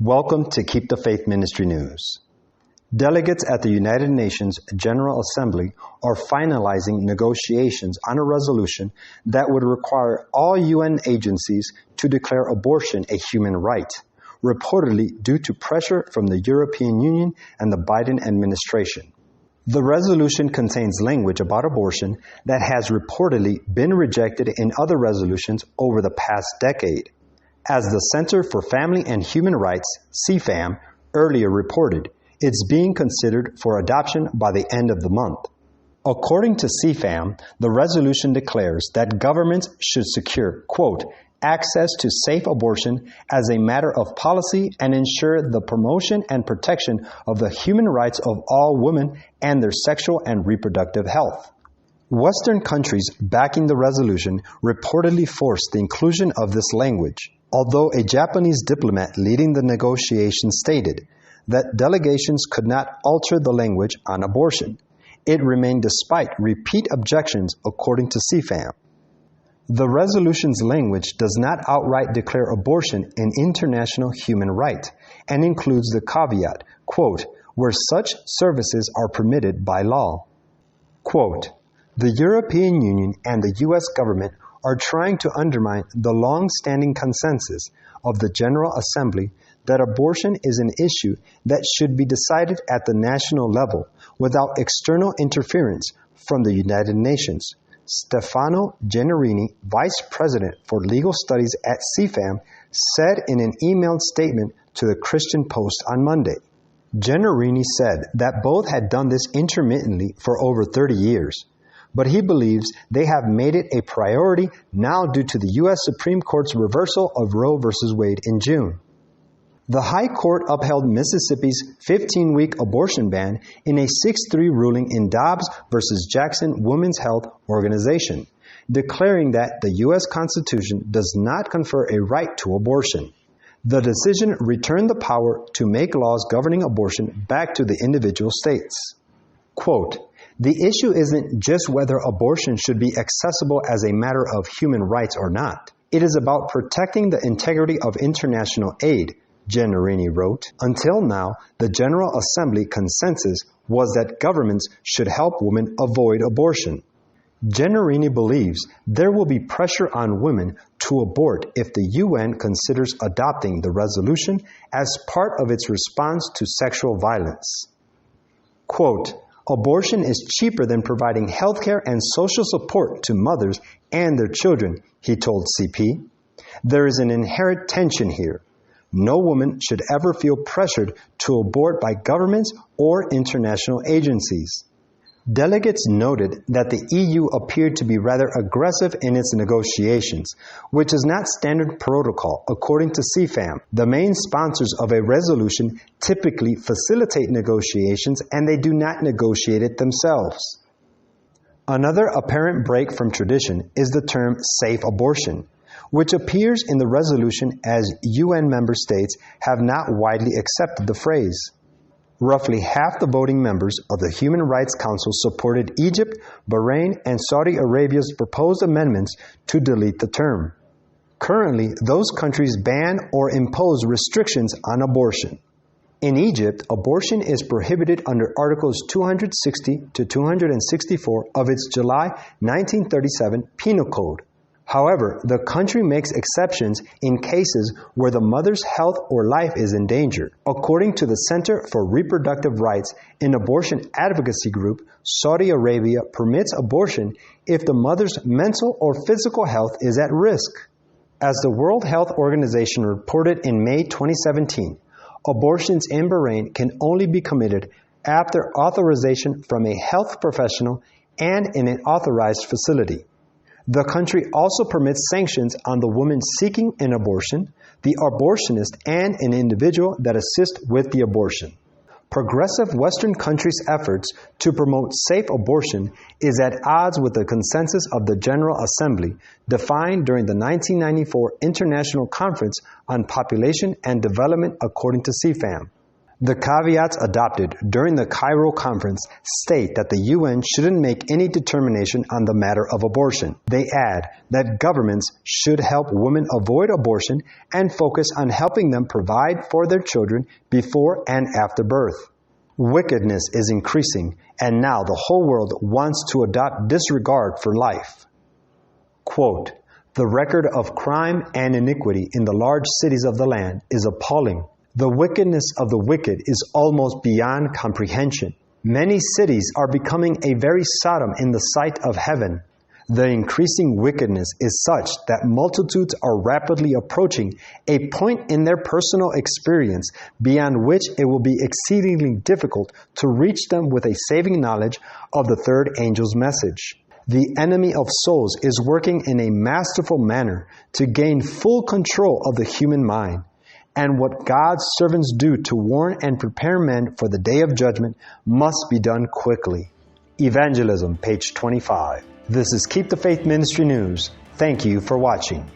Welcome to Keep the Faith Ministry News. Delegates at the United Nations General Assembly are finalizing negotiations on a resolution that would require all UN agencies to declare abortion a human right, reportedly due to pressure from the European Union and the Biden administration. The resolution contains language about abortion that has reportedly been rejected in other resolutions over the past decade. As the Center for Family and Human Rights, CFAM, earlier reported, it's being considered for adoption by the end of the month. According to CFAM, the resolution declares that governments should secure, quote, access to safe abortion as a matter of policy and ensure the promotion and protection of the human rights of all women and their sexual and reproductive health. Western countries backing the resolution reportedly forced the inclusion of this language, although a Japanese diplomat leading the negotiations stated that delegations could not alter the language on abortion. It remained despite repeat objections, according to CFAM. The resolution's language does not outright declare abortion an international human right and includes the caveat, quote, where such services are permitted by law. Quote, the European Union and the U.S. government are trying to undermine the long-standing consensus of the General Assembly that abortion is an issue that should be decided at the national level without external interference from the United Nations. Stefano Gennarini, Vice President for Legal Studies at CFAM, said in an emailed statement to the Christian Post on Monday. Gennarini said that both had done this intermittently for over 30 years. But he believes they have made it a priority now due to the U.S. Supreme Court's reversal of Roe v. Wade in June. The High Court upheld Mississippi's 15-week abortion ban in a 6-3 ruling in Dobbs v. Jackson Women's Health Organization, declaring that the U.S. Constitution does not confer a right to abortion. The decision returned the power to make laws governing abortion back to the individual states. Quote, the issue isn't just whether abortion should be accessible as a matter of human rights or not. It is about protecting the integrity of international aid, Gennarini wrote. Until now, the General Assembly consensus was that governments should help women avoid abortion. Gennarini believes there will be pressure on women to abort if the UN considers adopting the resolution as part of its response to sexual violence. Quote, abortion is cheaper than providing healthcare and social support to mothers and their children, he told CP. There is an inherent tension here. No woman should ever feel pressured to abort by governments or international agencies. Delegates noted that the EU appeared to be rather aggressive in its negotiations, which is not standard protocol, according to CFAM. The main sponsors of a resolution typically facilitate negotiations and they do not negotiate it themselves. Another apparent break from tradition is the term safe abortion, which appears in the resolution as UN member states have not widely accepted the phrase. Roughly half the voting members of the Human Rights Council supported Egypt, Bahrain, and Saudi Arabia's proposed amendments to delete the term. Currently, those countries ban or impose restrictions on abortion. In Egypt, abortion is prohibited under Articles 260 to 264 of its July 1937 Penal Code. However, the country makes exceptions in cases where the mother's health or life is in danger. According to the Center for Reproductive Rights, an abortion advocacy group, Saudi Arabia permits abortion if the mother's mental or physical health is at risk. As the World Health Organization reported in May 2017, abortions in Bahrain can only be committed after authorization from a health professional and in an authorized facility. The country also permits sanctions on the woman seeking an abortion, the abortionist, and an individual that assists with the abortion. Progressive Western countries' efforts to promote safe abortion is at odds with the consensus of the General Assembly defined during the 1994 International Conference on Population and Development, according to CFAM. The caveats adopted during the Cairo conference state that the UN shouldn't make any determination on the matter of abortion. They add that governments should help women avoid abortion and focus on helping them provide for their children before and after birth. Wickedness is increasing, and now the whole world wants to adopt disregard for life. Quote, "The record of crime and iniquity in the large cities of the land is appalling. The wickedness of the wicked is almost beyond comprehension. Many cities are becoming a very Sodom in the sight of heaven. The increasing wickedness is such that multitudes are rapidly approaching a point in their personal experience beyond which it will be exceedingly difficult to reach them with a saving knowledge of the third angel's message. The enemy of souls is working in a masterful manner to gain full control of the human mind. And what God's servants do to warn and prepare men for the day of judgment must be done quickly." Evangelism, page 25. This is Keep the Faith Ministry News. Thank you for watching.